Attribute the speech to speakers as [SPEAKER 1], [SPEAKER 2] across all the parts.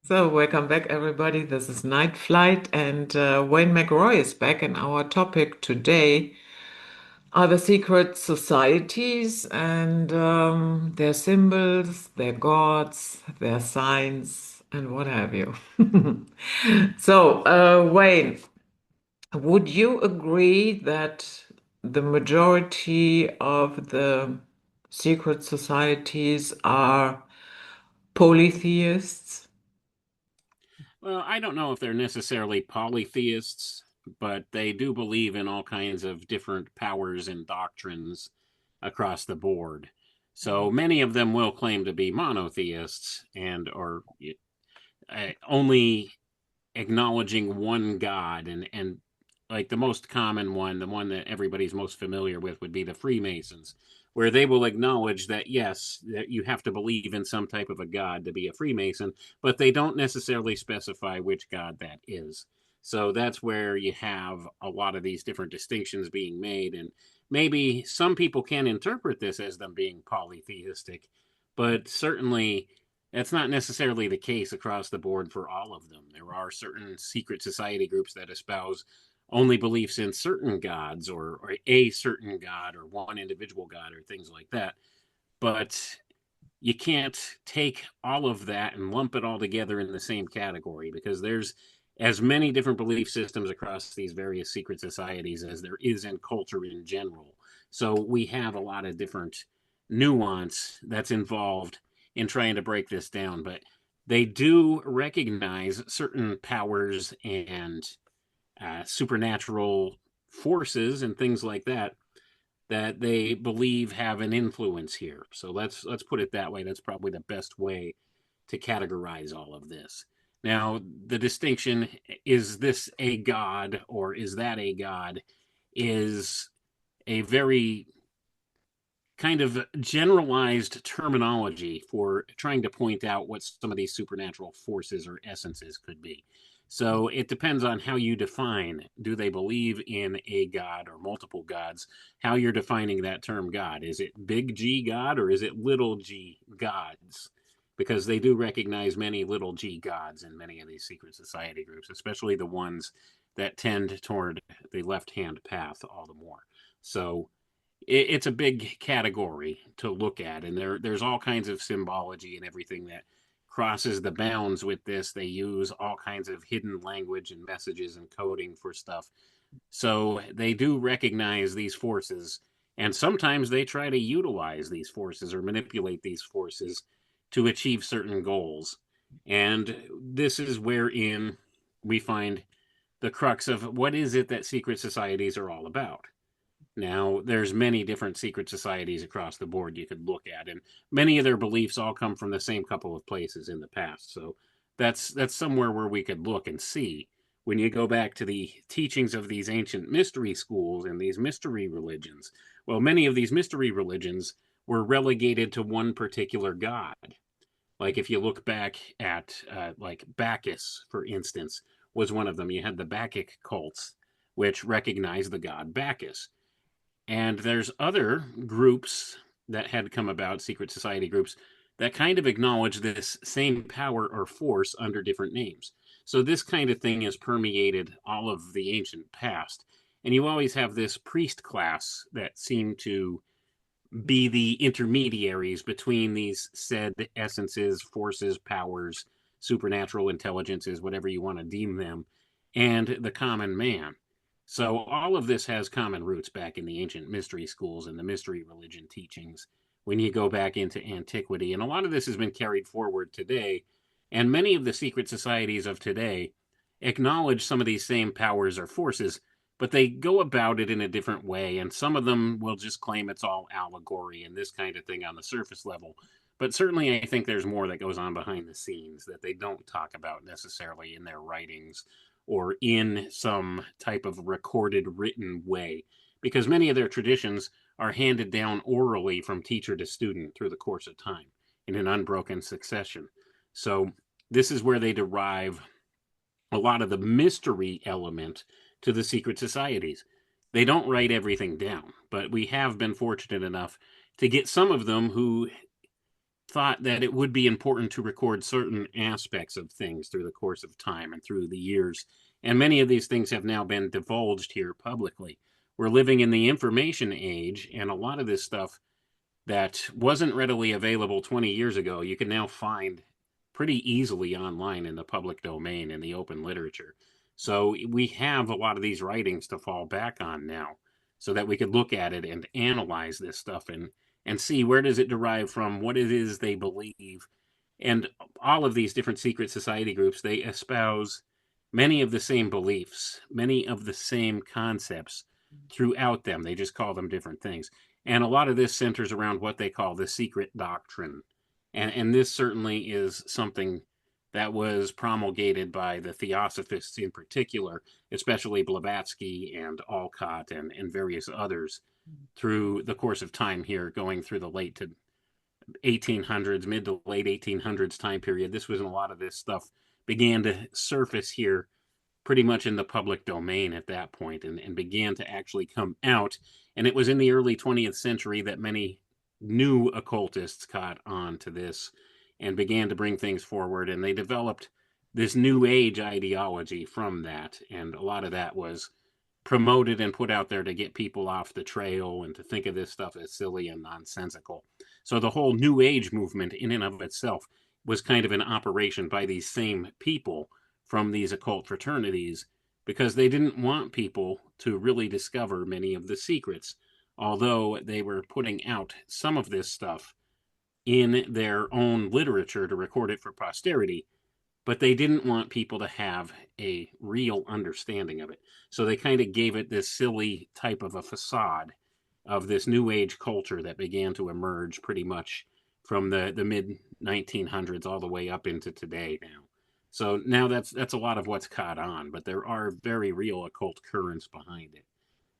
[SPEAKER 1] So, welcome back, everybody. This is Night Flight, and Wayne McRoy is back. And our topic today are the secret societies and their symbols, their gods, their signs, and what have you. So, Wayne, would you agree that the majority of the secret societies are polytheists?
[SPEAKER 2] Well, I don't know if they're necessarily polytheists, but they do believe in all kinds of different powers and doctrines across the board. So many of them will claim to be monotheists and or only acknowledging one God, and like the most common one, the one that everybody's most familiar with, would be the Freemasons, where they will acknowledge that yes, that you have to believe in some type of a god to be a Freemason, but they don't necessarily specify which god that is. So that's where you have a lot of these different distinctions being made, and maybe some people can interpret this as them being polytheistic, but certainly that's not necessarily the case across the board for all of them. There are certain secret society groups that espouse only beliefs in certain gods, or a certain god or one individual god or things like that. But you can't take all of that and lump it all together in the same category, because there's as many different belief systems across these various secret societies as there is in culture in general. So we have a lot of different nuance that's involved in trying to break this down, but they do recognize certain powers and supernatural forces and things like that that they believe have an influence here. So let's put it that way. That's probably the best way to categorize all of this. Now, the distinction, is this a god or is that a god, is a very kind of generalized terminology for trying to point out what some of these supernatural forces or essences could be. So it depends on how you define, do they believe in a god or multiple gods, how you're defining that term god. Is it big G God or is it little g gods? Because they do recognize many little g gods in many of these secret society groups, especially the ones that tend toward the left hand path all the more. So it's a big category to look at, and there's all kinds of symbology and everything that crosses the bounds with this. They use all kinds of hidden language and messages and coding for stuff. So they do recognize these forces, and sometimes they try to utilize these forces or manipulate these forces to achieve certain goals. And this is wherein we find the crux of what is it that secret societies are all about. Now, there's many different secret societies across the board you could look at, and many of their beliefs all come from the same couple of places in the past. So that's somewhere where we could look and see. When you go back to the teachings of these ancient mystery schools and these mystery religions, well, many of these mystery religions were relegated to one particular god. Like if you look back at like Bacchus, for instance, was one of them. You had the Bacchic cults, which recognized the god Bacchus, and there's other groups that had come about, secret society groups, that kind of acknowledge this same power or force under different names. So this kind of thing has permeated all of the ancient past. And you always have this priest class that seem to be the intermediaries between these said essences, forces, powers, supernatural intelligences, whatever you want to deem them, and the common man. So all of this has common roots back in the ancient mystery schools and the mystery religion teachings when you go back into antiquity. And a lot of this has been carried forward today. And many of the secret societies of today acknowledge some of these same powers or forces, but they go about it in a different way. And some of them will just claim it's all allegory and this kind of thing on the surface level. But certainly, I think there's more that goes on behind the scenes that they don't talk about necessarily in their writings or in some type of recorded written way, because many of their traditions are handed down orally from teacher to student through the course of time in an unbroken succession. So, this is where they derive a lot of the mystery element to the secret societies. They don't write everything down, but we have been fortunate enough to get some of them who thought that it would be important to record certain aspects of things through the course of time and through the years. And many of these things have now been divulged here publicly. We're living in the information age, and a lot of this stuff that wasn't readily available 20 years ago, you can now find pretty easily online in the public domain in the open literature. So we have a lot of these writings to fall back on now so that we could look at it and analyze this stuff and see where does it derive from, what it is they believe. And all of these different secret society groups, they espouse many of the same beliefs, many of the same concepts throughout them. They just call them different things. And a lot of this centers around what they call the secret doctrine. And this certainly is something that was promulgated by the Theosophists in particular, especially Blavatsky and Alcott and various others through the course of time here, going through the late to 1800s, mid to late 1800s time period. This was when a lot of this stuff began to surface here pretty much in the public domain at that point and began to actually come out. And it was in the early 20th century that many new occultists caught on to this and began to bring things forward. And they developed this new age ideology from that. And a lot of that was promoted and put out there to get people off the trail and to think of this stuff as silly and nonsensical. So the whole new age movement in and of itself was kind of an operation by these same people from these occult fraternities because they didn't want people to really discover many of the secrets, although they were putting out some of this stuff in their own literature to record it for posterity, but they didn't want people to have a real understanding of it. So they kind of gave it this silly type of a facade of this new age culture that began to emerge pretty much from the mid 1900s all the way up into today now. So now that's a lot of what's caught on, but there are very real occult currents behind it.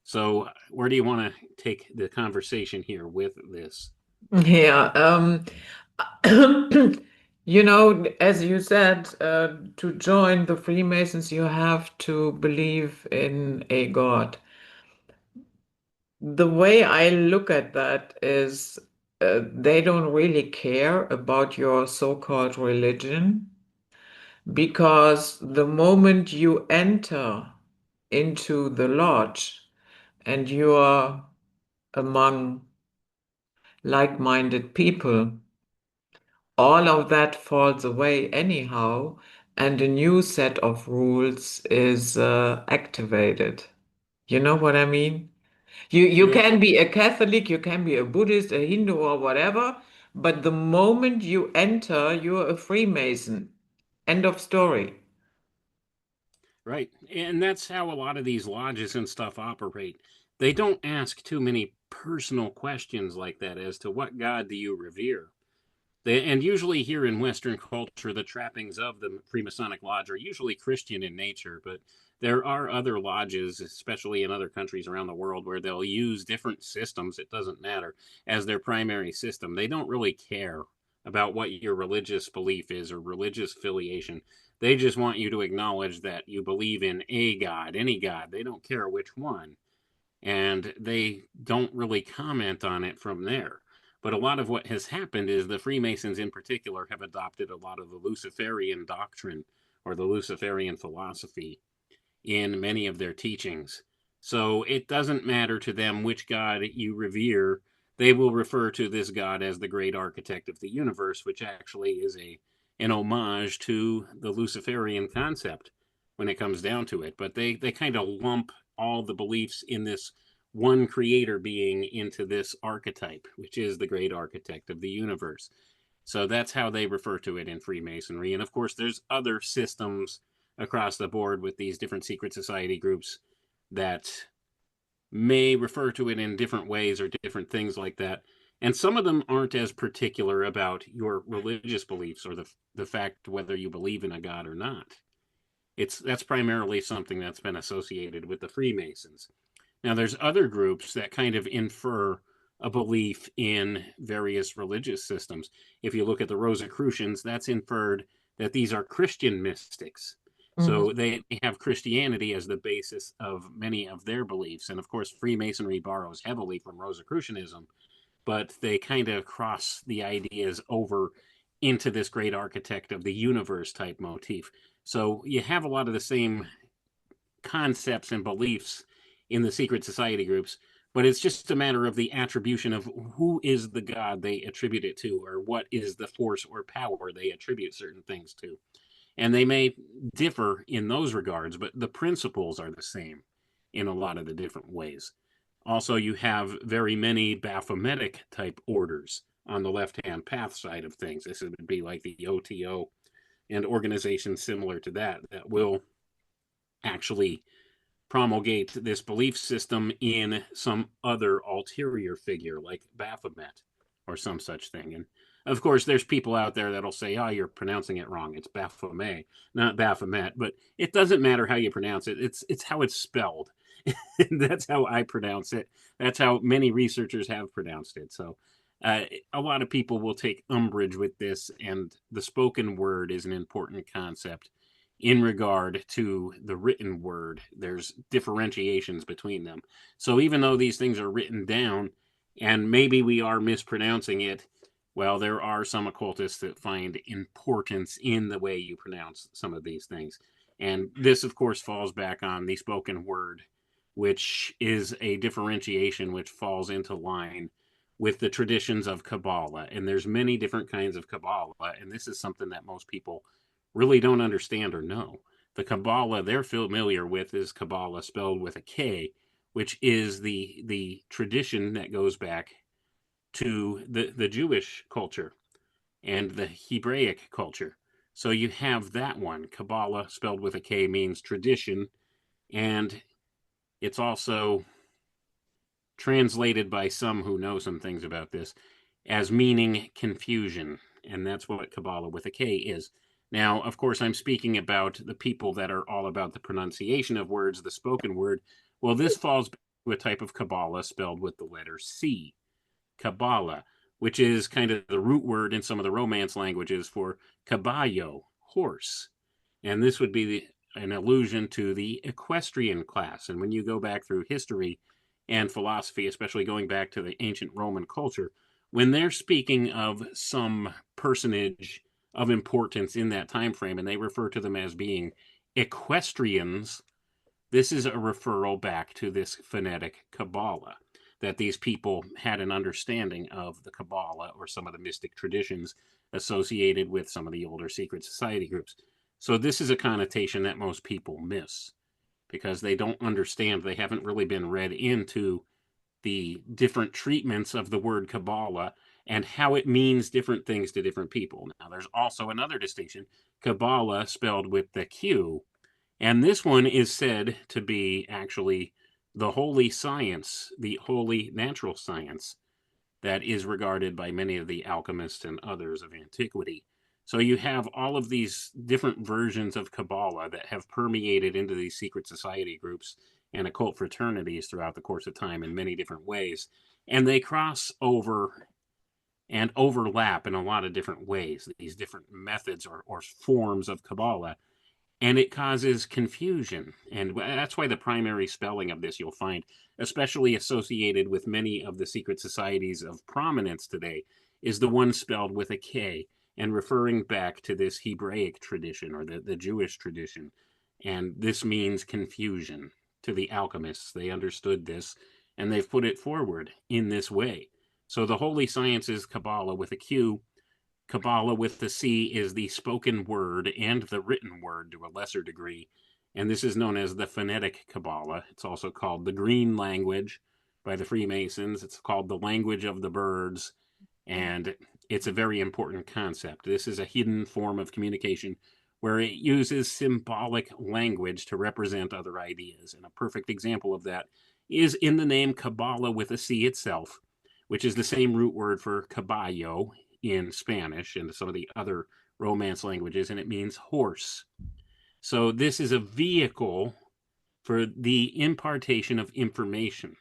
[SPEAKER 2] So where do you want to take the conversation here with this?
[SPEAKER 1] Yeah. As you said, to join the Freemasons, you have to believe in a God. The way I look at that is they don't really care about your so-called religion because the moment you enter into the lodge and you are among like-minded people, all of that falls away anyhow, and a new set of rules is activated. You know what I mean? You
[SPEAKER 2] Yeah,
[SPEAKER 1] can be a Catholic, you can be a Buddhist, a Hindu, or whatever, but the moment you enter, you're a Freemason. End of story.
[SPEAKER 2] right. And that's how a lot of these lodges and stuff operate. They don't ask too many personal questions like that as to what God do you revere. And usually here in Western culture, the trappings of the Freemasonic Lodge are usually Christian in nature, but there are other lodges, especially in other countries around the world, where they'll use different systems, it doesn't matter, as their primary system. They don't really care about what your religious belief is or religious affiliation. They just want you to acknowledge that you believe in a God, any God. They don't care which one. And they don't really comment on it from there. But a lot of what has happened is the Freemasons in particular have adopted a lot of the Luciferian doctrine or the Luciferian philosophy in many of their teachings. So it doesn't matter to them which God you revere. They will refer to this God as the great architect of the universe, which actually is an homage to the Luciferian concept when it comes down to it. But they kind of lump all the beliefs in this one creator being into this archetype, which is the great architect of the universe. So that's how they refer to it in Freemasonry. And of course, there's other systems across the board with these different secret society groups that may refer to it in different ways or different things like that. And some of them aren't as particular about your religious beliefs or the fact whether you believe in a God or not. That's primarily something that's been associated with the Freemasons. Now, there's other groups that kind of infer a belief in various religious systems. If you look at the Rosicrucians, that's inferred that these are Christian mystics.
[SPEAKER 1] Mhm.
[SPEAKER 2] So they have Christianity as the basis of many of their beliefs. And of course, Freemasonry borrows heavily from Rosicrucianism. but they kind of cross the ideas over into this great architect of the universe type motif. So you have a lot of the same concepts and beliefs in the secret society groups, but it's just a matter of the attribution of who is the god they attribute it to, or what is the force or power they attribute certain things to. And they may differ in those regards, but the principles are the same in a lot of the different ways. Also, you have very many Baphometic type orders on the left hand path side of things. This would be like the OTO and organizations similar to that that will actually promulgate this belief system in some other ulterior figure like Baphomet or some such thing. And of course, there's people out there that'll say, oh, you're pronouncing it wrong. It's Baphomet, not Baphomet. But it doesn't matter how you pronounce it. It's how it's spelled. That's how I pronounce it. That's how many researchers have pronounced it. So a lot of people will take umbrage with this, and the spoken word is an important concept in regard to the written word. There's differentiations between them. So even though these things are written down and maybe we are mispronouncing it, well, there are some occultists that find importance in the way you pronounce some of these things. And this, of course, falls back on the spoken word, which is a differentiation which falls into line with the traditions of Kabbalah. And there's many different kinds of Kabbalah, and this is something that most people really don't understand or know. The Kabbalah they're familiar with is Kabbalah spelled with a K, which is the tradition that goes back to the Jewish culture and the Hebraic culture. So you have that one. Kabbalah spelled with a K means tradition, and it's also translated by some who know some things about this as meaning confusion, and that's what Kabbalah with a K is. Now, of course, I'm speaking about the people that are all about the pronunciation of words, the spoken word. Well, this falls to a type of Kabbalah spelled with the letter C. Kabbalah, which is kind of the root word in some of the Romance languages for caballo, horse. And this would be an allusion to the equestrian class. And when you go back through history and philosophy, especially going back to the ancient Roman culture, when they're speaking of some personage of importance in that time frame and they refer to them as being equestrians, this is a referral back to this phonetic Kabbalah, that these people had an understanding of the Kabbalah or some of the mystic traditions associated with some of the older secret society groups. So this is a connotation that most people miss because they don't understand. They haven't really been read into the different treatments of the word Kabbalah and how it means different things to different people. Now, there's also another distinction, Kabbalah spelled with the Q, and this one is said to be actually the holy science, the holy natural science that is regarded by many of the alchemists and others of antiquity. So you have all of these different versions of Kabbalah that have permeated into these secret society groups and occult fraternities throughout the course of time in many different ways. And they cross over and overlap in a lot of different ways, these different methods or forms of Kabbalah. And it causes confusion. And that's why the primary spelling of this you'll find, especially associated with many of the secret societies of prominence today, is the one spelled with a K and referring back to this Hebraic tradition or the Jewish tradition. And this means confusion to the alchemists. They understood this and they've put it forward in this way. So the holy science is Kabbalah with a Q. Kabbalah with the C is the spoken word and the written word to a lesser degree. And this is known as the phonetic Kabbalah. It's also called the green language by the Freemasons. It's called the language of the birds. And it's a very important concept. This is a hidden form of communication where it uses symbolic language to represent other ideas. And a perfect example of that is in the name Kabbalah with a C itself, which is the same root word for caballo in Spanish and some of the other Romance languages, and it means horse. So this is a vehicle for the impartation of information.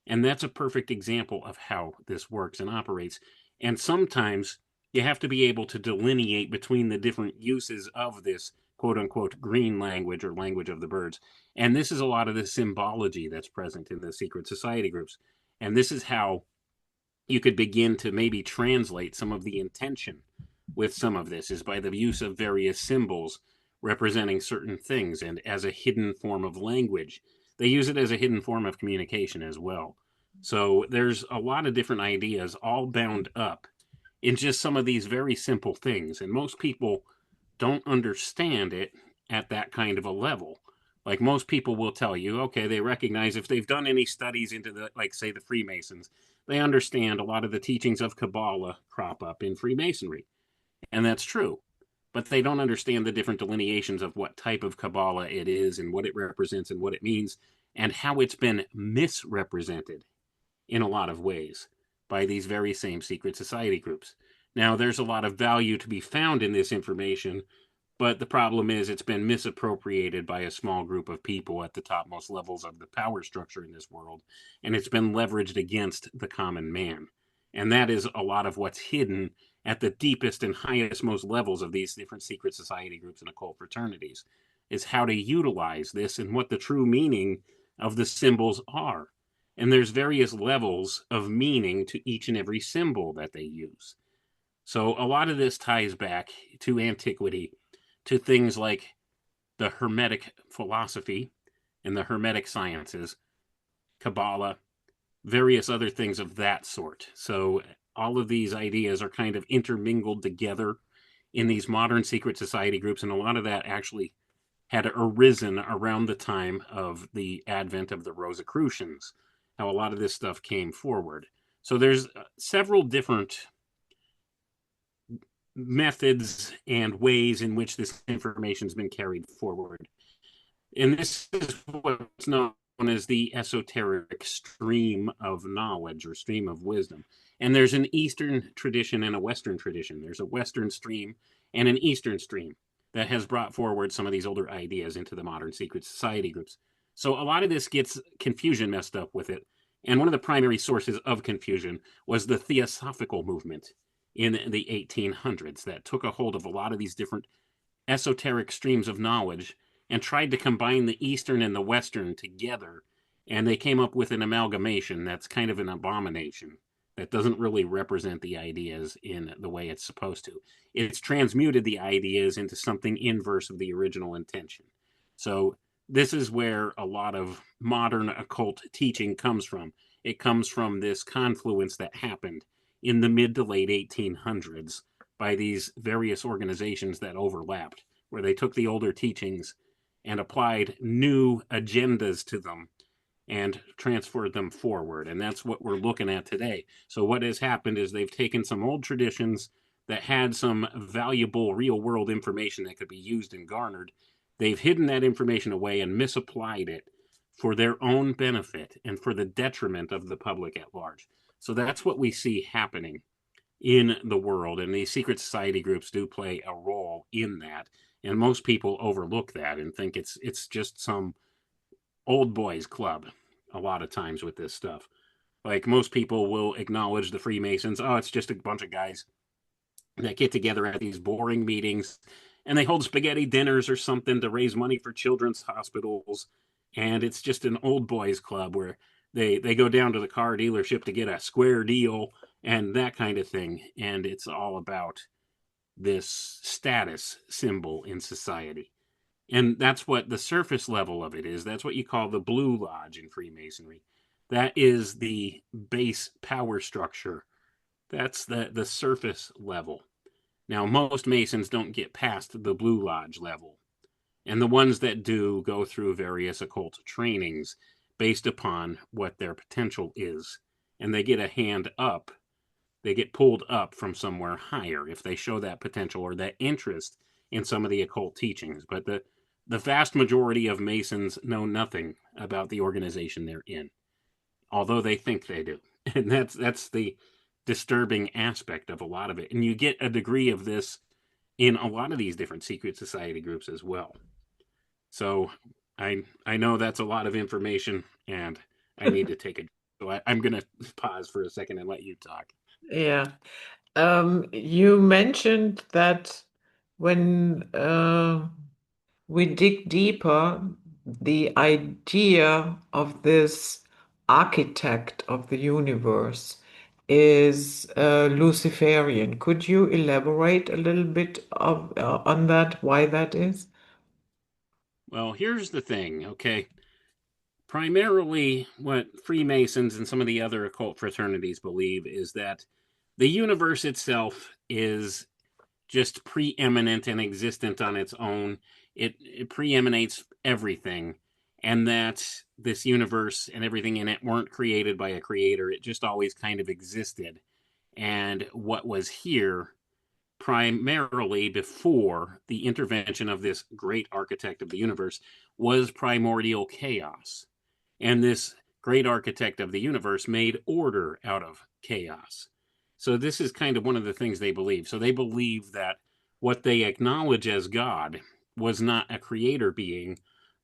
[SPEAKER 2] And that's a perfect example of how this works and operates. And sometimes you have to be able to delineate between the different uses of this quote unquote green language or language of the birds. And this is a lot of the symbology that's present in the secret society groups. And this is how you could begin to maybe translate some of the intention with some of this is by the use of various symbols representing certain things and as a hidden form of language. They use it as a hidden form of communication as well. So there's a lot of different ideas all bound up in just some of these very simple things. And most people don't understand it at that kind of a level. Like most people will tell you, okay, they recognize if they've done any studies into the, like, say, the Freemasons, they understand a lot of the teachings of Kabbalah crop up in Freemasonry. And that's true. But they don't understand the different delineations of what type of Kabbalah it is and what it represents and what it means and how it's been misrepresented in a lot of ways by these very same secret society groups. Now, there's a lot of value to be found in this information, but the problem is it's been misappropriated by a small group of people at the topmost levels of the power structure in this world, and it's been leveraged against the common man. And that is a lot of what's hidden at the deepest and highest most levels of these different secret society groups and occult fraternities, is how to utilize this and what the true meaning of the symbols are. And there's various levels of meaning to each and every symbol that they use. So a lot of this ties back to antiquity, to things like the Hermetic philosophy and the Hermetic sciences, Kabbalah, various other things of that sort. So all of these ideas are kind of intermingled together in these modern secret society groups, and a lot of that actually had arisen around the time of the advent of the Rosicrucians, how a lot of this stuff came forward. So there's several different methods and ways in which this information has been carried forward. And this is what's known as the esoteric stream of knowledge or stream of wisdom. And there's an Eastern tradition and a Western tradition. There's a Western stream and an Eastern stream that has brought forward some of these older ideas into the modern secret society groups. So a lot of this gets confusion messed up with it. And one of the primary sources of confusion was the Theosophical movement in the 1800s that took a hold of a lot of these different esoteric streams of knowledge and tried to combine the Eastern and the Western together. And they came up with an amalgamation that's kind of an abomination that doesn't really represent the ideas in the way it's supposed to. It's transmuted the ideas into something inverse of the original intention. So this is where a lot of modern occult teaching comes from. It comes from this confluence that happened in the mid to late 1800s by these various organizations that overlapped, where they took the older teachings and applied new agendas to them and transferred them forward. And that's what we're looking at today. So what has happened is they've taken some old traditions that had some valuable real world information that could be used and garnered. They've hidden that information away and misapplied it for their own benefit and for the detriment of the public at large. So that's what we see happening in the world. And these secret society groups do play a role in that. And most people overlook that and think it's just some old boys club a lot of times with this stuff. Like most people will acknowledge the Freemasons. Oh, it's just a bunch of guys that get together at these boring meetings and they hold spaghetti dinners or something to raise money for children's hospitals. And it's just an old boys club where they go down to the car dealership to get a square deal and that kind of thing. And it's all about this status symbol in society. And that's what the surface level of it is. That's what you call the Blue Lodge in Freemasonry. That is the base power structure. That's the surface level. Now, most Masons don't get past the Blue Lodge level. And the ones that do go through various occult trainings based upon what their potential is. And they get a hand up. They get pulled up from somewhere higher if they show that potential or that interest in some of the occult teachings. But the vast majority of Masons know nothing about the organization they're in, although they think they do. And that's the disturbing aspect of a lot of it. And you get a degree of this in a lot of these different secret society groups as well. So I know that's a lot of information, and I need to take a. So I'm going to pause for a second and let you talk.
[SPEAKER 1] Yeah. You mentioned that when we dig deeper, the idea of this architect of the universe is Luciferian. Could you elaborate a little bit on that, why that is?
[SPEAKER 2] Well, here's the thing, okay? Primarily, what Freemasons and some of the other occult fraternities believe is that the universe itself is just preeminent and existent on its own. It preeminates everything, and that this universe and everything in it weren't created by a creator. It just always kind of existed. And what was here primarily before the intervention of this great architect of the universe was primordial chaos. And this great architect of the universe made order out of chaos. So this is kind of one of the things they believe. So they believe that what they acknowledge as God was not a creator being,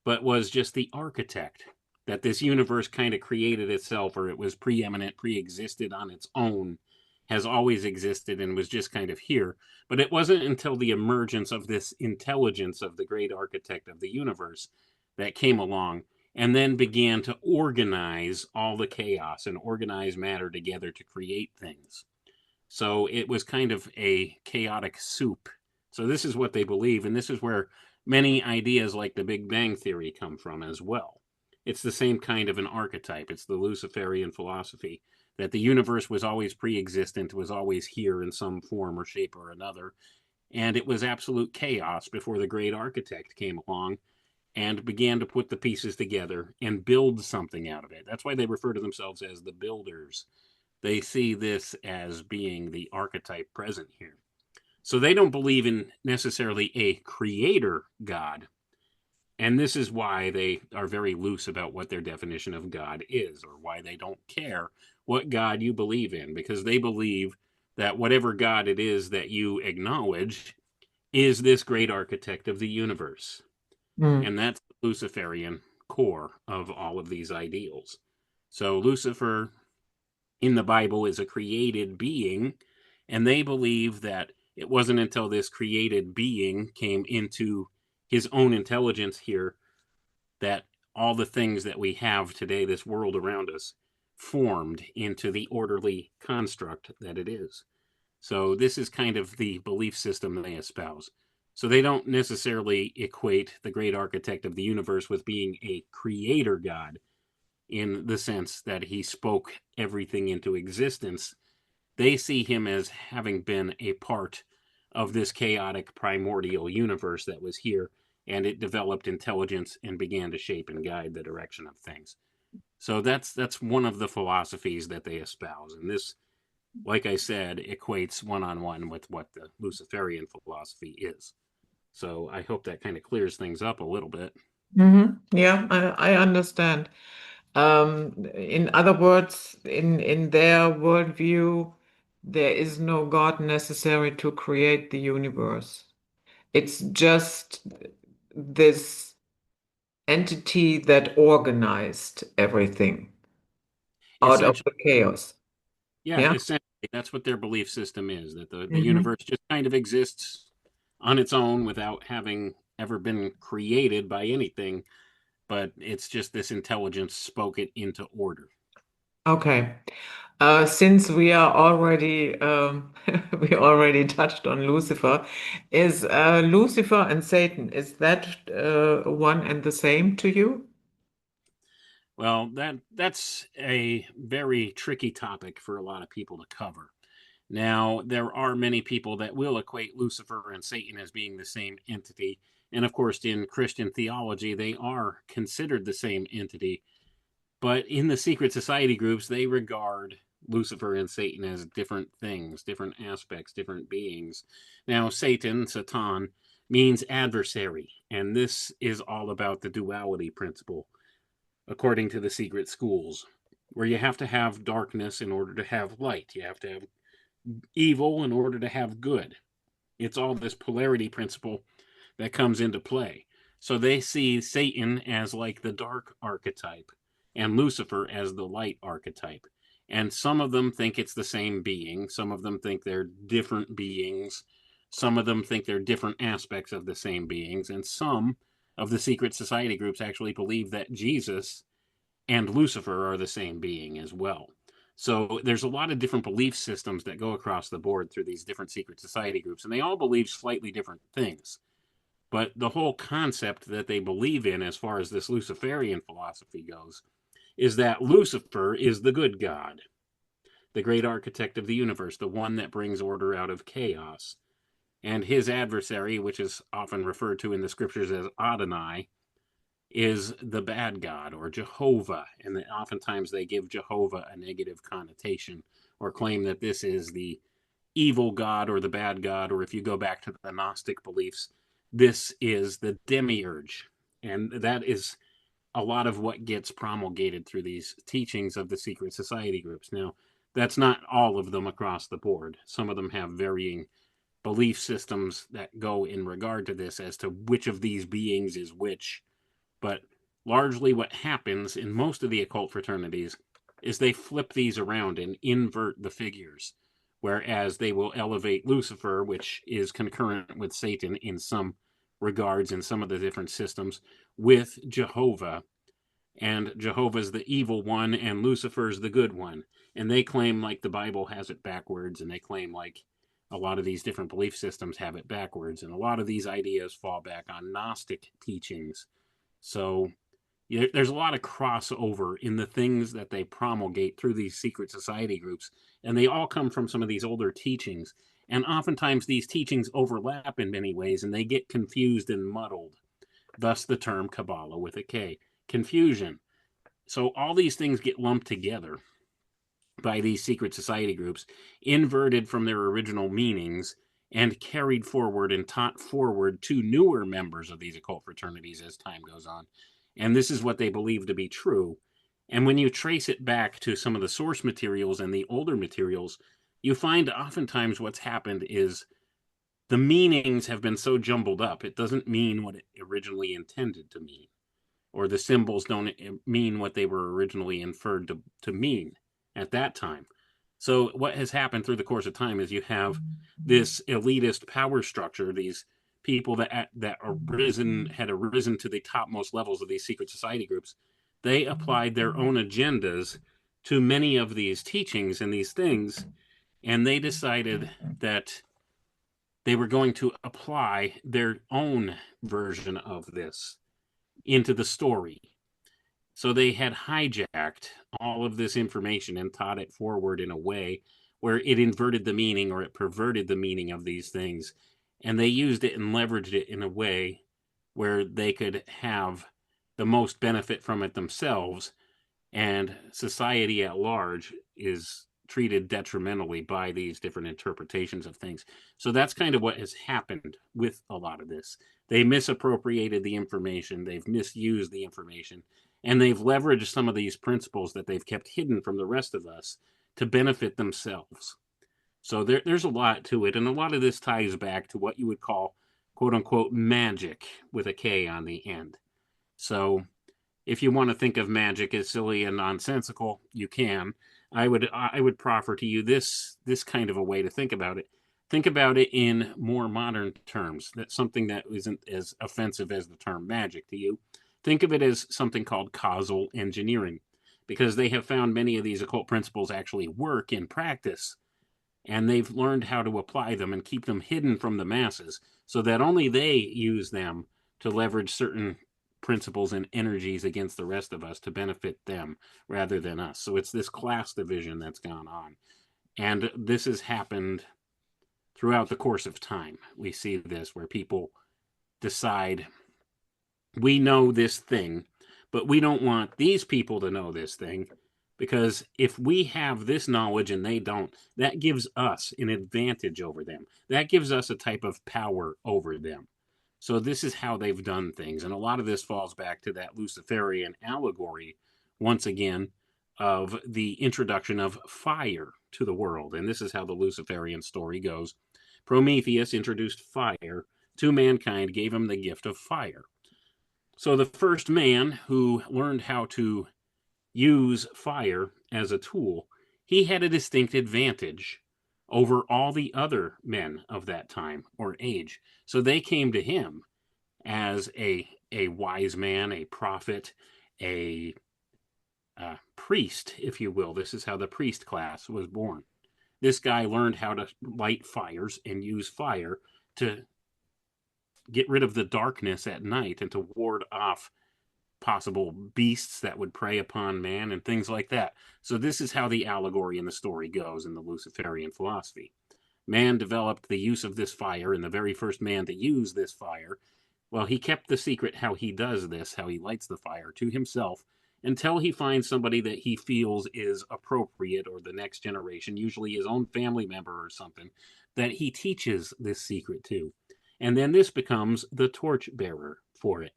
[SPEAKER 2] but was just the architect. That this universe kind of created itself, or it was preeminent, pre existed on its own, has always existed and was just kind of here. But it wasn't until the emergence of this intelligence of the great architect of the universe that came along and then began to organize all the chaos and organize matter together to create things. So it was kind of a chaotic soup. So this is what they believe, and this is where many ideas like the Big Bang Theory come from as well. It's the same kind of an archetype. It's the Luciferian philosophy that the universe was always pre-existent, was always here in some form or shape or another, and it was absolute chaos before the great architect came along and began to put the pieces together and build something out of it. That's why they refer to themselves as the builders. They see this as being the archetype present here. So they don't believe in necessarily a creator God. And this is why they are very loose about what their definition of God is, or why they don't care what God you believe in, because they believe that whatever God it is that you acknowledge is this great architect of the universe.
[SPEAKER 1] Mm.
[SPEAKER 2] And that's the Luciferian core of all of these ideals. So Lucifer in the Bible is a created being, and they believe that it wasn't until this created being came into his own intelligence here that all the things that we have today, this world around us, formed into the orderly construct that it is. So this is kind of the belief system they espouse. So they don't necessarily equate the great architect of the universe with being a creator god in the sense that he spoke everything into existence. They see him as having been a part of this chaotic primordial universe that was here, and it developed intelligence and began to shape and guide the direction of things. So that's one of the philosophies that they espouse, and this, like I said, equates one on one with what the Luciferian philosophy is. So I hope that kind of clears things up a little bit.
[SPEAKER 1] Yeah, I understand. In other words, in their worldview, there is no God necessary to create the universe. It's just this entity that organized everything out of
[SPEAKER 2] Essentially,
[SPEAKER 1] the chaos.
[SPEAKER 2] yeah,
[SPEAKER 1] Yeah.
[SPEAKER 2] essentially, that's what their belief system is, that the
[SPEAKER 1] Hmm.
[SPEAKER 2] universe just kind of exists on its own without having ever been created by anything, but it's just this intelligence spoke it into order.
[SPEAKER 1] Okay. Since we are already we already touched on Lucifer, is Lucifer and Satan, is that one and the same to you?
[SPEAKER 2] Well, that's a very tricky topic for a lot of people to cover. Now, there are many people that will equate Lucifer and Satan as being the same entity. And of course, in Christian theology, they are considered the same entity. But in the secret society groups, they regard Lucifer and Satan as different things, different aspects, different beings. Now, Satan, means adversary. And this is all about the duality principle, according to the secret schools, where you have to have darkness in order to have light. You have to have evil in order to have good. It's all this polarity principle that comes into play. So they see Satan as like the dark archetype and Lucifer as the light archetype. And some of them think it's the same being. Some of them think they're different beings. Some of them think they're different aspects of the same beings. And some of the secret society groups actually believe that Jesus and Lucifer are the same being as well. So there's a lot of different belief systems that go across the board through these different secret society groups, and they all believe slightly different things. But the whole concept that they believe in, as far as this Luciferian philosophy goes, is that Lucifer is the good god, the great architect of the universe, the one that brings order out of chaos. And his adversary, which is often referred to in the scriptures as Adonai, is the bad god or Jehovah. And oftentimes they give Jehovah a negative connotation or claim that this is the evil god or the bad god, or if you go back to the Gnostic beliefs, this is the demiurge. And that is a lot of what gets promulgated through these teachings of the secret society groups. Now, that's not all of them across the board. Some of them have varying belief systems that go in regard to this as to which of these beings is which. But largely what happens in most of the occult fraternities is they flip these around and invert the figures. Whereas they will elevate Lucifer, which is concurrent with Satan in some regards in some of the different systems, with Jehovah. And Jehovah's the evil one and Lucifer's the good one. And they claim like the Bible has it backwards, and they claim like a lot of these different belief systems have it backwards. And a lot of these ideas fall back on Gnostic teachings. So there's a lot of crossover in the things that they promulgate through these secret society groups, and they all come from some of these older teachings. And oftentimes these teachings overlap in many ways, and they get confused and muddled. Thus the term Kabbalah with a K, confusion. So all these things get lumped together by these secret society groups, inverted from their original meanings, and carried forward and taught forward to newer members of these occult fraternities as time goes on. And this is what they believe to be true. And when you trace it back to some of the source materials and the older materials, you find oftentimes what's happened is the meanings have been so jumbled up, it doesn't mean what it originally intended to mean, or the symbols don't mean what they were originally inferred to mean at that time. So what has happened through the course of time is you have this elitist power structure, these people that had arisen to the topmost levels of these secret society groups. They applied their own agendas to many of these teachings and these things, and they decided that they were going to apply their own version of this into the story. So they had hijacked all of this information and taught it forward in a way where it inverted the meaning or it perverted the meaning of these things. And they used it and leveraged it in a way where they could have the most benefit from it themselves. And society at large is treated detrimentally by these different interpretations of things. So that's kind of what has happened with a lot of this. They misappropriated the information, they've misused the information, and they've leveraged some of these principles that they've kept hidden from the rest of us to benefit themselves. So there's a lot to it, and a lot of this ties back to what you would call, quote unquote, magic with a K on the end. So if you want to think of magic as silly and nonsensical, you can. I would proffer to you this kind of a way to think about it. Think about it in more modern terms. That's something that isn't as offensive as the term magic to you. Think of it as something called causal engineering, because they have found many of these occult principles actually work in practice, and they've learned how to apply them and keep them hidden from the masses so that only they use them to leverage certain principles and energies against the rest of us to benefit them rather than us. So it's this class division that's gone on. And this has happened throughout the course of time. We see this where people decide, we know this thing, but we don't want these people to know this thing, because if we have this knowledge and they don't, that gives us an advantage over them. That gives us a type of power over them. So this is how they've done things. And a lot of this falls back to that Luciferian allegory, once again, of the introduction of fire to the world. And this is how the Luciferian story goes. Prometheus introduced fire to mankind, gave him the gift of fire. So the first man who learned how to use fire as a tool, he had a distinct advantage over all the other men of that time or age. So they came to him as a wise man, a prophet, a priest, if you will. This is how the priest class was born. This guy learned how to light fires and use fire to get rid of the darkness at night and to ward off possible beasts that would prey upon man and things like that. So this is how the allegory in the story goes in the Luciferian philosophy. Man developed the use of this fire, and the very first man to use this fire, well, he kept the secret how he does this, how he lights the fire, to himself until he finds somebody that he feels is appropriate, or the next generation, usually his own family member or something, that he teaches this secret to. And then this becomes the torch bearer for it.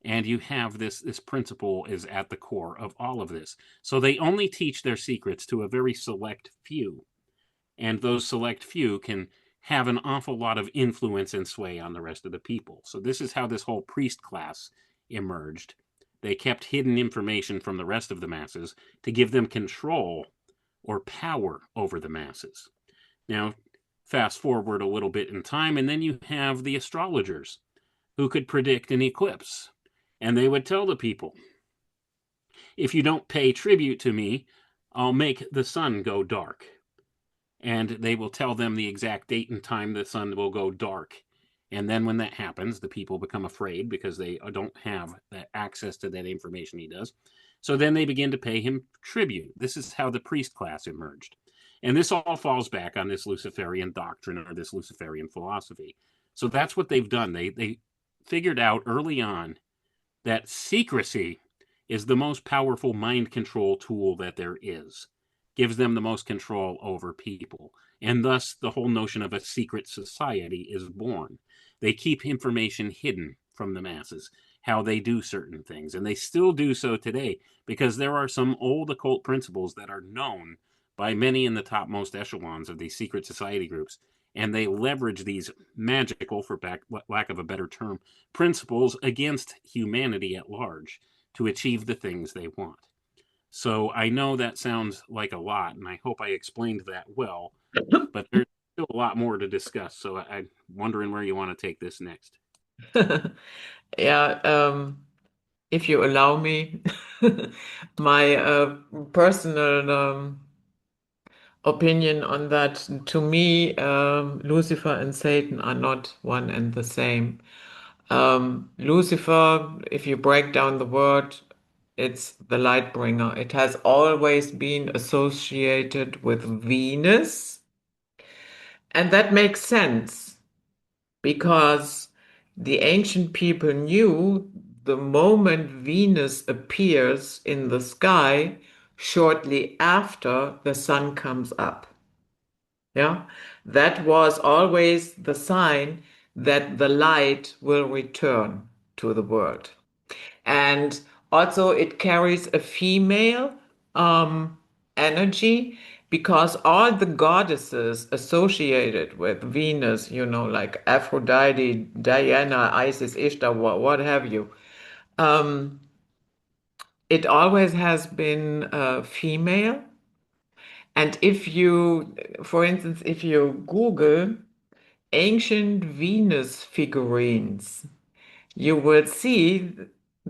[SPEAKER 2] And you have this principle is at the core of all of this. So they only teach their secrets to a very select few. And those select few can have an awful lot of influence and sway on the rest of the people. So this is how this whole priest class emerged. They kept hidden information from the rest of the masses to give them control or power over the masses. Now, fast forward a little bit in time, and then you have the astrologers who could predict an eclipse. And they would tell the people, if you don't pay tribute to me, I'll make the sun go dark. And they will tell them the exact date and time the sun will go dark. And then when that happens, the people become afraid because they don't have that access to that information he does. So then they begin to pay him tribute. This is how the priest class emerged. And this all falls back on this Luciferian doctrine or this Luciferian philosophy. So that's what they've done. They figured out early on that secrecy is the most powerful mind control tool that there is. Gives them the most control over people. And thus the whole notion of a secret society is born. They keep information hidden from the masses, how they do certain things. And they still do so today because there are some old occult principles that are known by many in the topmost echelons of these secret society groups. And they leverage these magical, for lack of a better term, principles against humanity at large to achieve the things they want. So I know that sounds like a lot, and I hope I explained that well, but there's still a lot more to discuss. So I'm wondering where you want to take this next.
[SPEAKER 1] Yeah, if you allow me, my personal opinion on that, to me, Lucifer and Satan are not one and the same. Lucifer, if you break down the word, it's the light bringer. It has always been associated with Venus, and that makes sense because the ancient people knew the moment Venus appears in the sky, shortly after the sun comes up. Yeah, that was always the sign that the light will return to the world. And also, it carries a female um, energy because all the goddesses associated with Venus, you know, like Aphrodite, Diana, Isis, Ishtar, what have you, it always has been female. And if you, for instance, if you Google ancient Venus figurines, you will see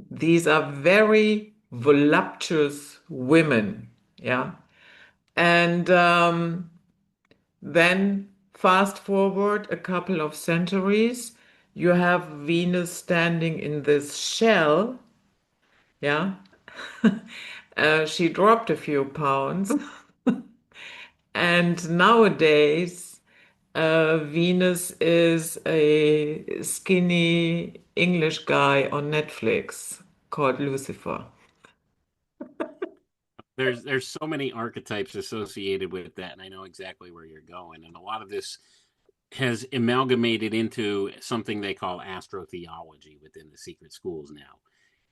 [SPEAKER 1] these are very voluptuous women. Yeah. And then fast forward a couple of centuries, you have Venus standing in this shell. Yeah. She dropped a few pounds. And nowadays, Venus is a skinny English guy on Netflix called Lucifer.
[SPEAKER 2] There's so many archetypes associated with that, and I know exactly where you're going. And a lot of this has amalgamated into something they call astrotheology within the secret schools now.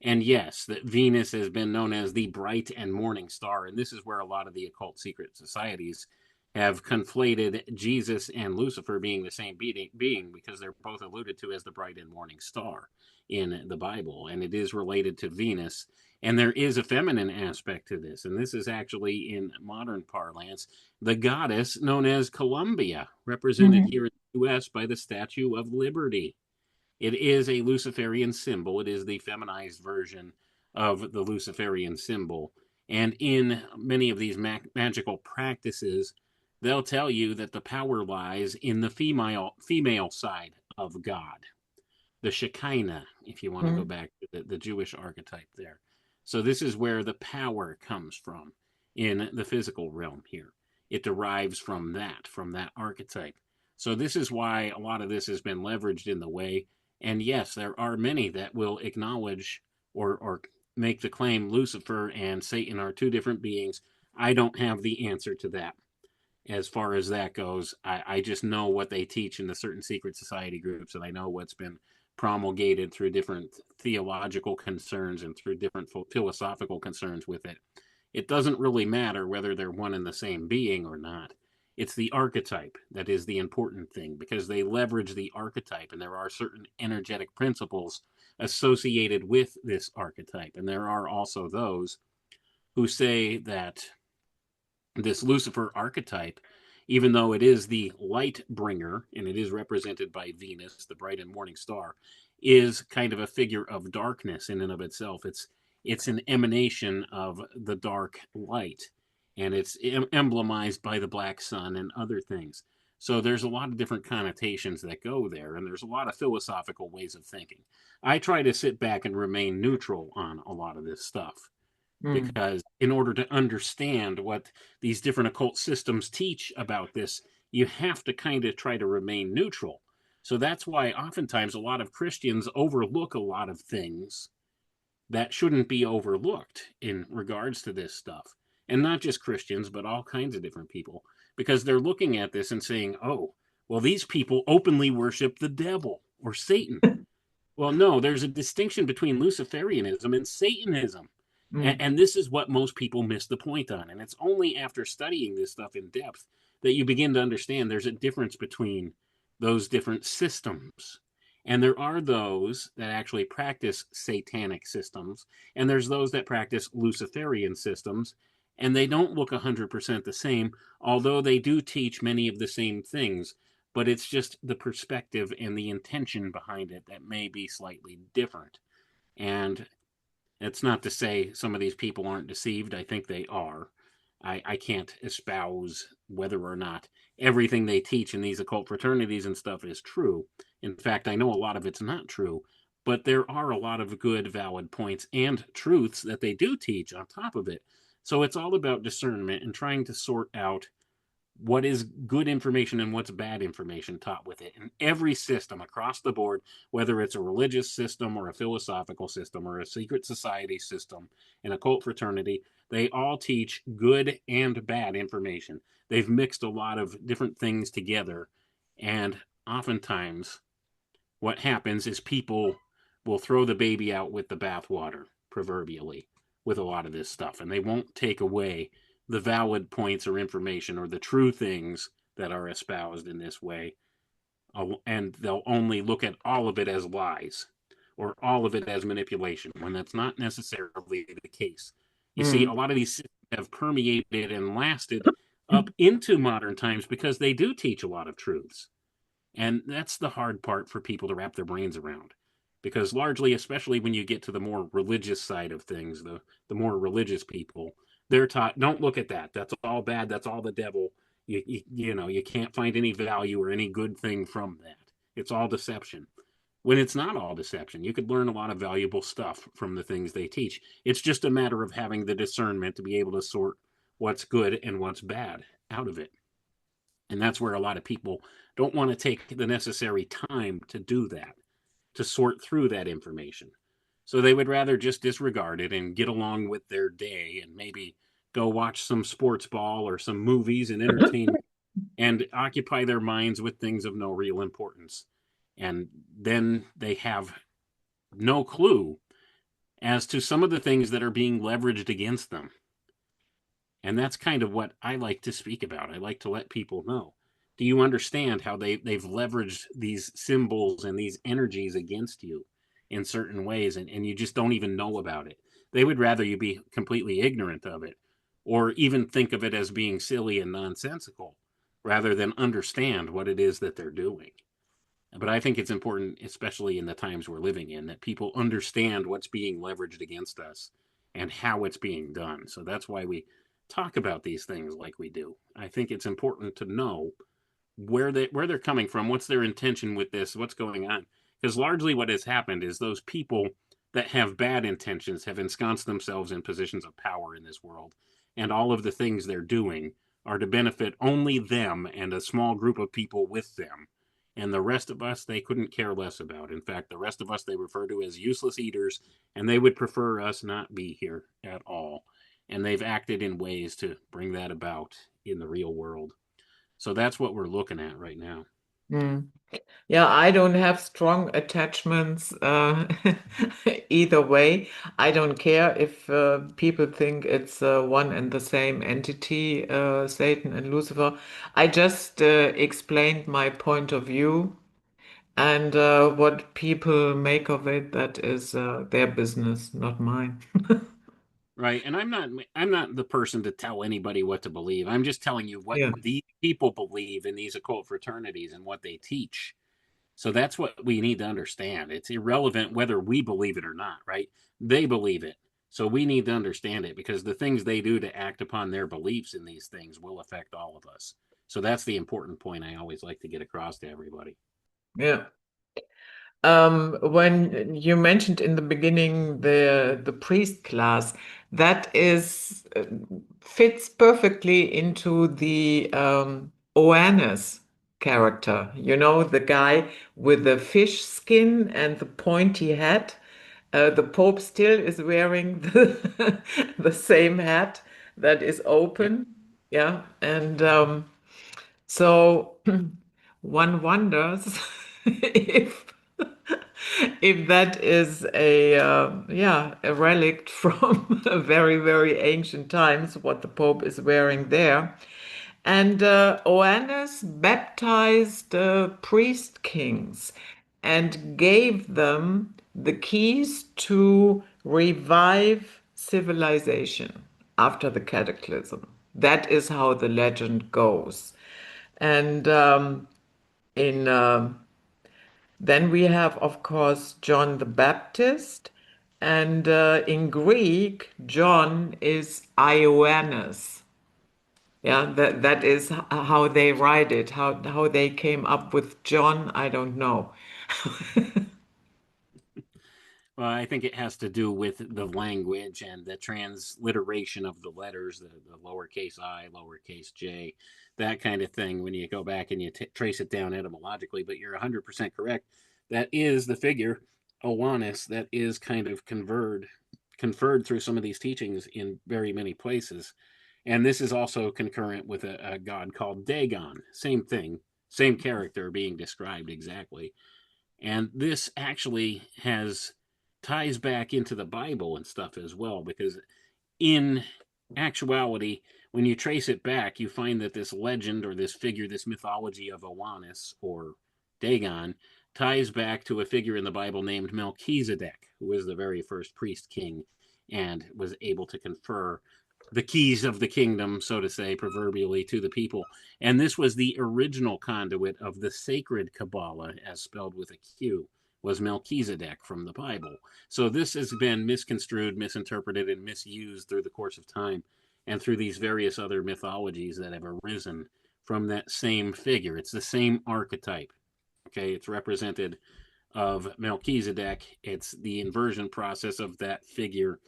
[SPEAKER 2] And yes, that Venus has been known as the bright and morning star, and this is where a lot of the occult secret societies have conflated Jesus and Lucifer being the same being because they're both alluded to as the bright and morning star in the Bible, and it is related to Venus. And there is a feminine aspect to this, and this is actually in modern parlance the goddess known as Columbia, represented
[SPEAKER 1] Mhm.
[SPEAKER 2] here in the U.S. by the Statue of Liberty. It is a Luciferian symbol. It is the feminized version of the Luciferian symbol. And in many of these magical practices, they'll tell you that the power lies in the female side of God, the Shekinah, if you want to go
[SPEAKER 1] Mm.
[SPEAKER 2] back to the Jewish archetype there. So this is where the power comes from in the physical realm here. It derives from that archetype. So this is why a lot of this has been leveraged in the way. And yes, there are many that will acknowledge or make the claim Lucifer and Satan are two different beings. I don't have the answer to that as far as that goes. I just know what they teach in the certain secret society groups, and I know what's been promulgated through different theological concerns and through different philosophical concerns with it. It doesn't really matter whether they're one and the same being or not. It's the archetype that is the important thing, because they leverage the archetype, and there are certain energetic principles associated with this archetype. And there are also those who say that this Lucifer archetype, even though it is the light bringer and it is represented by Venus, the bright and morning star, is kind of a figure of darkness in and of itself. It's an emanation of the dark light, and it's emblemized by the black sun and other things. So there's a lot of different connotations that go there, and there's a lot of philosophical ways of thinking. I try to sit back and remain neutral on a lot of this stuff,
[SPEAKER 1] Mm.
[SPEAKER 2] because in order to understand what these different occult systems teach about this, you have to kind of try to remain neutral. So that's why oftentimes a lot of Christians overlook a lot of things that shouldn't be overlooked in regards to this stuff. And not just Christians, but all kinds of different people, because they're looking at this and saying, oh, well, these people openly worship the devil or Satan. Well, no, there's a distinction between Luciferianism and Satanism.
[SPEAKER 1] Mm.
[SPEAKER 2] And this is what most people miss the point on. And it's only after studying this stuff in depth that you begin to understand there's a difference between those different systems. And there are those that actually practice satanic systems, and there's those that practice Luciferian systems, and they don't look 100% the same, although they do teach many of the same things. But it's just the perspective and the intention behind it that may be slightly different. And it's not to say some of these people aren't deceived. I think they are. I can't espouse whether or not everything they teach in these occult fraternities and stuff is true. In fact, I know a lot of it's not true, but there are a lot of good, valid points and truths that they do teach on top of it. So it's all about discernment and trying to sort out what is good information and what's bad information taught with it. And every system across the board, whether it's a religious system or a philosophical system or a secret society system, an occult fraternity, they all teach good and bad information. They've mixed a lot of different things together. And oftentimes, what happens is people will throw the baby out with the bathwater, proverbially, with a lot of this stuff. And they won't take away the valid points or information or the true things that are espoused in this way. And they'll only look at all of it as lies or all of it as manipulation, when that's not necessarily the case. You see, a
[SPEAKER 1] Mm.
[SPEAKER 2] lot of these systems have permeated and lasted up into modern times because they do teach a lot of truths. And that's the hard part for people to wrap their brains around. Because largely, especially when you get to the more religious side of things, the more religious people, they're taught, don't look at that. That's all bad. That's all the devil. You can't find any value or any good thing from that. It's all deception. When it's not all deception, you could learn a lot of valuable stuff from the things they teach. It's just a matter of having the discernment to be able to sort what's good and what's bad out of it. And that's where a lot of people don't want to take the necessary time to do that, to sort through that information. So they would rather just disregard it and get along with their day and maybe go watch some sports ball or some movies and entertainment and occupy their minds with things of no real importance. And then they have no clue as to some of the things that are being leveraged against them. And that's kind of what I like to speak about. I like to let people know. Do you understand how they've leveraged these symbols and these energies against you in certain ways, and you just don't even know about it? They would rather you be completely ignorant of it or even think of it as being silly and nonsensical rather than understand what it is that they're doing. But I think it's important, especially in the times we're living in, that people understand what's being leveraged against us and how it's being done. So that's why we talk about these things like we do. I think it's important to know where they're coming from, what's their intention with this, what's going on. Because largely what has happened is those people that have bad intentions have ensconced themselves in positions of power in this world, and all of the things they're doing are to benefit only them and a small group of people with them. And the rest of us, they couldn't care less about. In fact, the rest of us, they refer to as useless eaters, and they would prefer us not be here at all. And they've acted in ways to bring that about in the real world. So that's what we're looking at right now.
[SPEAKER 1] Mm. Yeah, I don't have strong attachments either way. I don't care if people think it's one and the same entity, Satan and Lucifer. I just explained my point of view, and what people make of it, that is their business, not mine.
[SPEAKER 2] Right. And I'm not the person to tell anybody what to believe. I'm just telling you what
[SPEAKER 1] Yeah.
[SPEAKER 2] these people believe in these occult fraternities and what they teach. So that's what we need to understand. It's irrelevant whether we believe it or not, right? They believe it. So we need to understand it because the things they do to act upon their beliefs in these things will affect all of us. So that's the important point I always like to get across to everybody.
[SPEAKER 1] Yeah. When you mentioned in the beginning the priest class, that is fits perfectly into the Oannas character. You know, the guy with the fish skin and the pointy hat. The Pope still is wearing the same hat that is
[SPEAKER 2] Yep.
[SPEAKER 1] open. Yeah, and so one wonders if if that is a yeah, a relic from very, very ancient times, what the Pope is wearing there. And Oannes baptized priest kings and gave them the keys to revive civilization after the cataclysm. That is how the legend goes. And in then we have, of course, John the Baptist, and in Greek, John is Ioannes. Yeah, that is how they write it. How they came up with John, I don't know.
[SPEAKER 2] Well, I think it has to do with the language and the transliteration of the letters, the lowercase I, lowercase j, that kind of thing when you go back and you trace it down etymologically. But you're 100% correct. That is the figure, Oannes, that is kind of conferred through some of these teachings in very many places. And this is also concurrent with a god called Dagon. Same thing, same character being described exactly. And this actually has ties back into the Bible and stuff as well, because in actuality, when you trace it back, you find that this legend or this figure, this mythology of Oannes or Dagon, ties back to a figure in the Bible named Melchizedek, who was the very first priest king and was able to confer the keys of the kingdom, so to say, proverbially, to the people. And this was the original conduit of the sacred Cabala, as spelled with a Q, was Melchizedek from the Bible. So this has been misconstrued, misinterpreted, and misused through the course of time and through these various other mythologies that have arisen from that same figure. It's the same archetype. Okay, it's represented of Melchizedek. It's the inversion process of that figure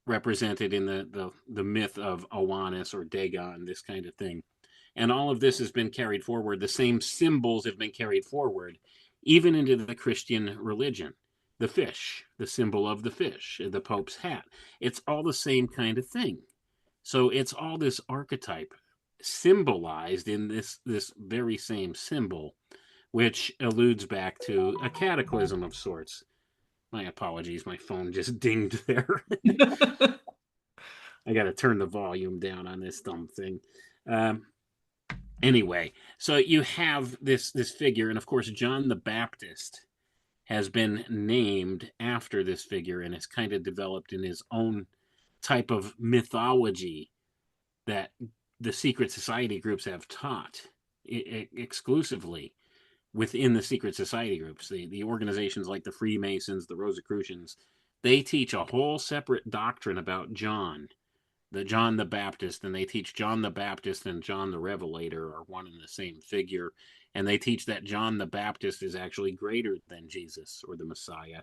[SPEAKER 2] represented in the myth of Oannes or Dagon, this kind of thing. And all of this has been carried forward. The same symbols have been carried forward, even into the Christian religion. The fish, the symbol of the fish, the Pope's hat. It's all the same kind of thing. So it's all this archetype symbolized in this very same symbol, which alludes back to a cataclysm of sorts. My apologies, my phone just dinged there. I got to turn the volume down on this dumb thing. Um, anyway, so you have this figure, and of course, John the Baptist has been named after this figure, and has kind of developed in his own type of mythology that the secret society groups have taught exclusively within the secret society groups. The organizations like the Freemasons, the Rosicrucians, they teach a whole separate doctrine about John, the John the Baptist, and they teach John the Baptist and John the Revelator are one and the same figure. And they teach that John the Baptist is actually greater than Jesus or the Messiah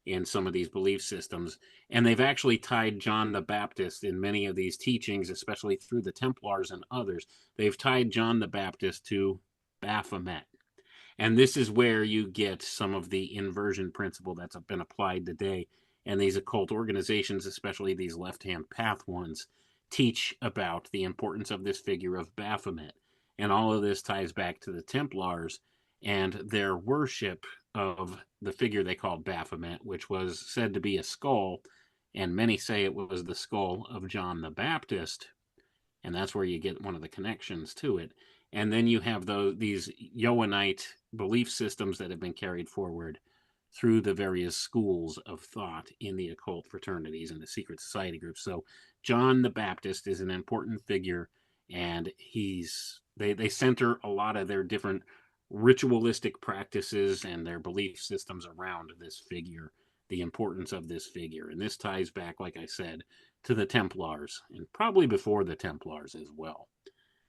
[SPEAKER 2] in some of these belief systems. And they've actually tied John the Baptist in many of these teachings, especially through the Templars and others. They've tied John the Baptist to Baphomet. And this is where you get some of the inversion principle that's been applied today. And these occult organizations, especially these left hand path ones, teach about the importance of this figure of Baphomet. And all of this ties back to the Templars and their worship of the figure they called Baphomet, which was said to be a skull. And many say it was the skull of John the Baptist. And that's where you get one of the connections to it. And then you have these Johannite belief systems that have been carried forward through the various schools of thought in the occult fraternities and the secret society groups. So John the Baptist is an important figure, and they center a lot of their different ritualistic practices and their belief systems around this figure, the importance of this figure. And this ties back, like I said, to the Templars, and probably before the Templars as well.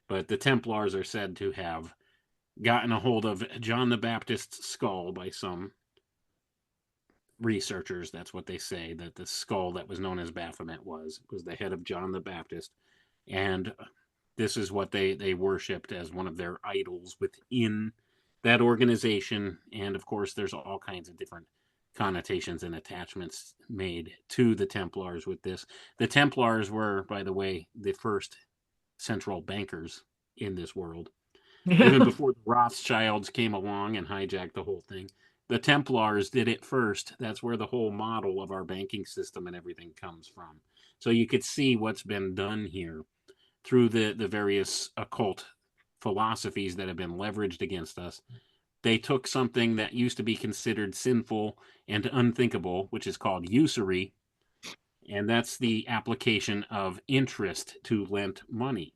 [SPEAKER 2] But the Templars are said to have gotten a hold of John the Baptist's skull by some researchers. That's what they say, that the skull that was known as Baphomet was the head of John the Baptist. And this is what they worshipped as one of their idols within that organization. And of course, there's all kinds of different connotations and attachments made to the Templars with this. The Templars were, by the way, the first central bankers in this world. Even before the Rothschilds came along and hijacked the whole thing, the Templars did it first. That's where the whole model of our banking system and everything comes from. So you could see what's been done here through the various occult philosophies that have been leveraged against us. They took something that used to be considered sinful and unthinkable, which is called usury, and that's the application of interest to lent money.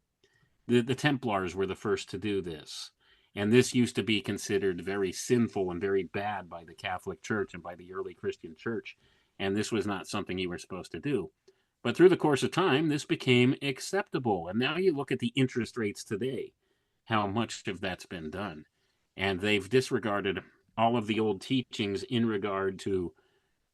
[SPEAKER 2] The Templars were the first to do this. And this used to be considered very sinful and very bad by the Catholic Church and by the early Christian Church. And this was not something you were supposed to do. But through the course of time, this became acceptable. And now you look at the interest rates today, how much of that's been done. And they've disregarded all of the old teachings in regard to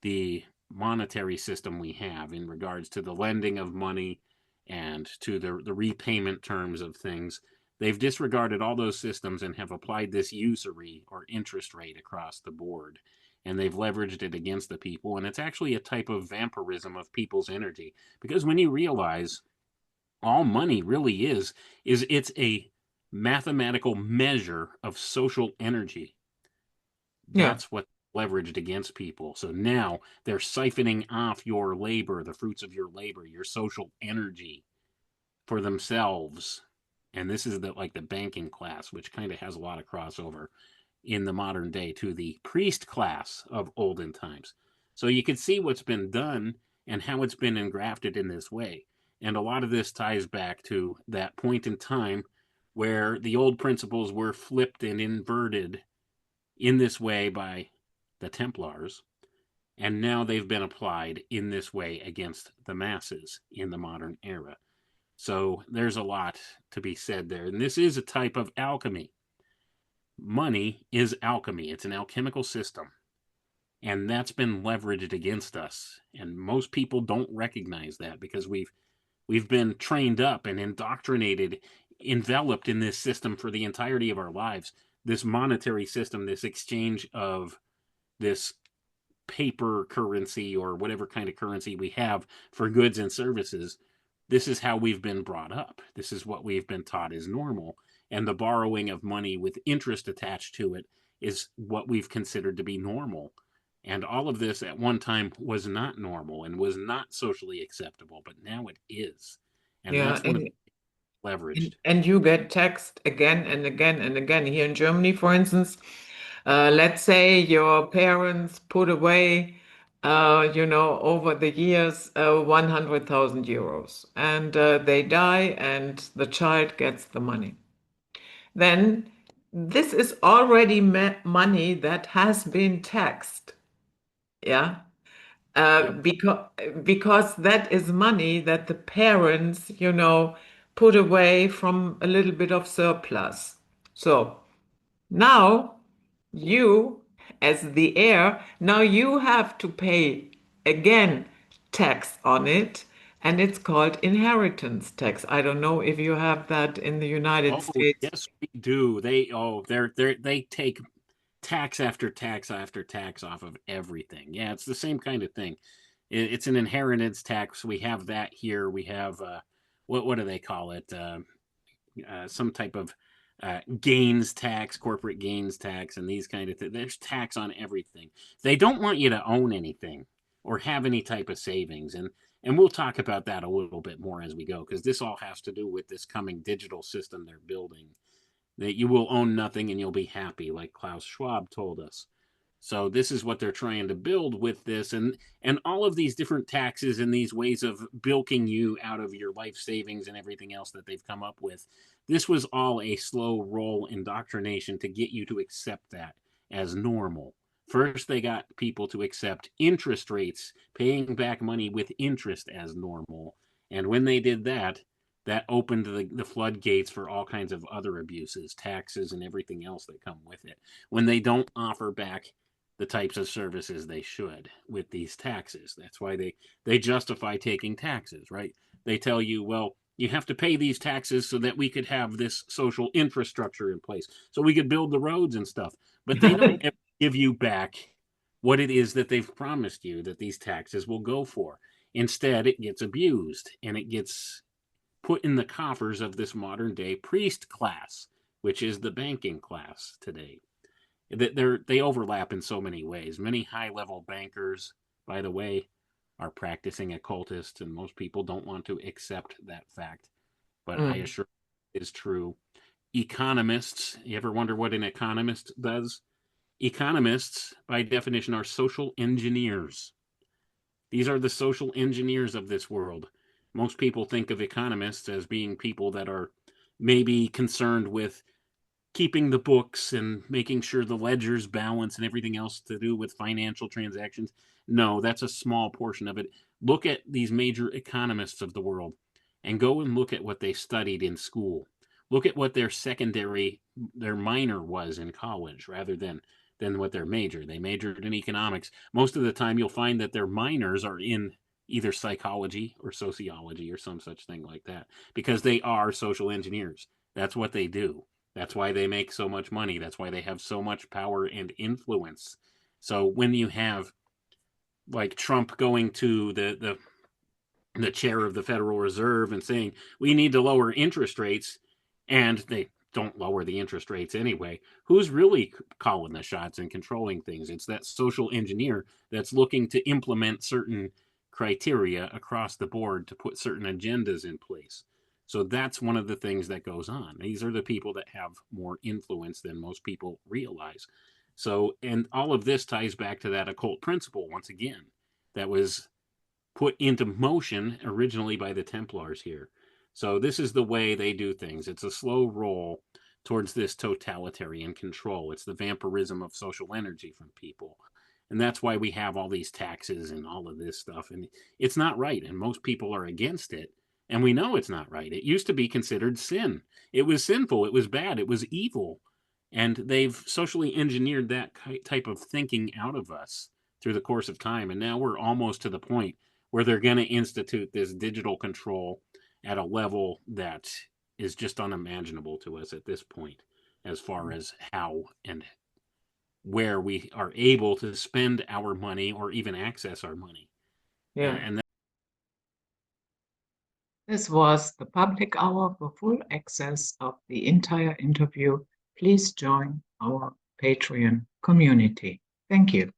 [SPEAKER 2] the monetary system we have, in regards to the lending of money and to the repayment terms of things. They've disregarded all those systems and have applied this usury or interest rate across the board. And they've leveraged it against the people. And it's actually a type of vampirism of people's energy. Because when you realize all money really is it's a mathematical measure of social energy.
[SPEAKER 1] Yeah.
[SPEAKER 2] That's what leveraged against people. So now they're siphoning off your labor, the fruits of your labor, your social energy for themselves. And this is like the banking class, which kind of has a lot of crossover in the modern day to the priest class of olden times. So you can see what's been done and how it's been engrafted in this way. And a lot of this ties back to that point in time where the old principles were flipped and inverted in this way by the Templars, and now they've been applied in this way against the masses in the modern era. So there's a lot to be said there. And this is a type of alchemy. Money is alchemy. It's an alchemical system. And that's been leveraged against us. And most people don't recognize that because we've been trained up and indoctrinated, enveloped in this system for the entirety of our lives. This monetary system, this exchange of this paper currency or whatever kind of currency we have for goods and services, this is how we've been brought up. This is what we've been taught is normal. And the borrowing of money with interest attached to it is what we've considered to be normal. And all of this at one time was not normal and was not socially acceptable, but now it is. And
[SPEAKER 1] Yeah.
[SPEAKER 2] that's one of the leveraged.
[SPEAKER 1] And you get text again and again and again. Here in Germany, for instance, let's say your parents put away, over the years, 100,000 euros, and they die, and the child gets the money. Then this is already money that has been taxed. Yeah.
[SPEAKER 2] Yep.
[SPEAKER 1] Because that is money that the parents, put away from a little bit of surplus. So now you, as the heir, now you have to pay again tax on it, and it's called inheritance tax. I don't know if you have that in the United
[SPEAKER 2] Oh,
[SPEAKER 1] States.
[SPEAKER 2] yes, we do. They take tax after tax after tax off of everything. Yeah, it's the same kind of thing. It's an inheritance tax. We have that here. We have what do they call it? Some type of gains tax, corporate gains tax, and these kind of things. There's tax on everything. They don't want you to own anything or have any type of savings, and we'll talk about that a little bit more as we go, because this all has to do with this coming digital system they're building. That you will own nothing and you'll be happy, like Klaus Schwab told us. So this is what they're trying to build with this, and all of these different taxes and these ways of bilking you out of your life savings and everything else that they've come up with. This was all a slow roll indoctrination to get you to accept that as normal. First, they got people to accept interest rates, paying back money with interest as normal. And when they did that, that opened the floodgates for all kinds of other abuses, taxes, and everything else that come with it. When they don't offer back the types of services they should with these taxes. That's why they justify taking taxes, right? They tell you, well, you have to pay these taxes so that we could have this social infrastructure in place, so we could build the roads and stuff. But they don't ever give you back what it is that they've promised you that these taxes will go for. Instead, it gets abused and it gets put in the coffers of this modern day priest class, which is the banking class today. They overlap in so many ways. Many high level bankers, by the way, are practicing occultists, and most people don't want to accept that fact. But I
[SPEAKER 1] Mm,
[SPEAKER 2] assure you it is true. Economists, you ever wonder what an economist does? Economists, by definition, are social engineers. These are the social engineers of this world. Most people think of economists as being people that are maybe concerned with keeping the books and making sure the ledgers balance and everything else to do with financial transactions. No, that's a small portion of it. Look at these major economists of the world and go and look at what they studied in school. Look at what their minor was in college rather than what their major. They majored in economics. Most of the time you'll find that their minors are in either psychology or sociology or some such thing like that, because they are social engineers. That's what they do. That's why they make so much money. That's why they have so much power and influence. So when you have like Trump going to the chair of the Federal Reserve and saying we need to lower interest rates, and they don't lower the interest rates anyway, who's really calling the shots and controlling things? It's that social engineer that's looking to implement certain criteria across the board to put certain agendas in place. So that's one of the things that goes on. These are the people that have more influence than most people realize. So, and all of this ties back to that occult principle once again that was put into motion originally by the Templars here. So this is the way they do things. It's a slow roll towards this totalitarian control. It's the vampirism of social energy from people. And that's why we have all these taxes and all of this stuff. And it's not right. And most people are against it. And we know it's not right. It used to be considered sin. It was sinful. It was bad. It was evil. And they've socially engineered that type of thinking out of us through the course of time. And now we're almost to the point where they're going to institute this digital control at a level that is just unimaginable to us at this point, as far as how and where we are able to spend our money or even access our money.
[SPEAKER 1] yeah.
[SPEAKER 2] And
[SPEAKER 1] This was the public hour. For full access of the entire interview, please join our Patreon community. Thank you.